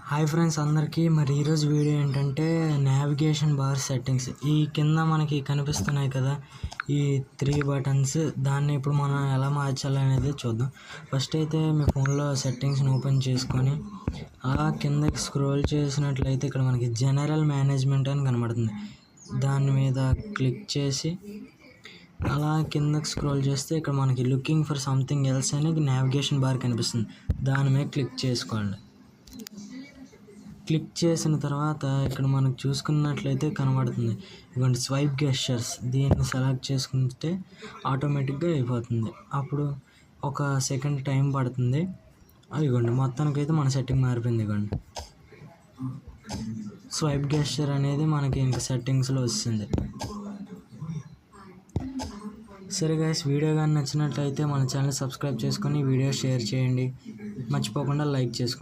Hi friends అందరికీ. మరి ఈరోజు వీడియో ఏంటంటే నావిగేషన్ బార్ సెట్టింగ్స్. ఈ కింద మనకి కనిపిస్తున్నాయి కదా ఈ 3 బటన్స్, దాన్ని ఇప్పుడు మనం ఎలా మార్చాలి అనేది చూద్దాం. ఫస్ట్ అయితే మీ ఫోన్లో సెట్టింగ్స్ని ఓపెన్ చేసుకొని అలా కిందకి స్క్రోల్ చేసినట్లయితే ఇక్కడ మనకి జనరల్ మేనేజ్మెంట్ అని కనబడుతుంది. దాని మీద క్లిక్ చేసి అలా కిందకి స్క్రోల్ చేస్తే ఇక్కడ మనకి లుకింగ్ ఫర్ సంథింగ్ ఎల్స్ అని నావిగేషన్ బార్ కనిపిస్తుంది. దాని మీద క్లిక్ చేసుకోండి. క్లిక్ చేసిన తర్వాత ఇక్కడ మనకు చూసుకున్నట్లయితే కనబడుతుంది ఇవ్వండి స్వైప్ గెస్చర్స్. దీన్ని సెలెక్ట్ చేసుకుంటే ఆటోమేటిక్గా అయిపోతుంది. అప్పుడు ఒక సెకండ్ టైం పడుతుంది. ఇవ్వండి మొత్తానికైతే మన సెట్టింగ్ మారిపోయింది. ఇవ్వండి స్వైప్ గెస్చర్ అనేది మనకి ఇంకా సెట్టింగ్స్లో వస్తుంది. సరే గైస్, వీడియో కానీ నచ్చినట్లయితే మన ఛానల్ సబ్స్క్రైబ్ చేసుకొని వీడియో షేర్ చేయండి. మర్చిపోకుండా లైక్ చేసుకోండి.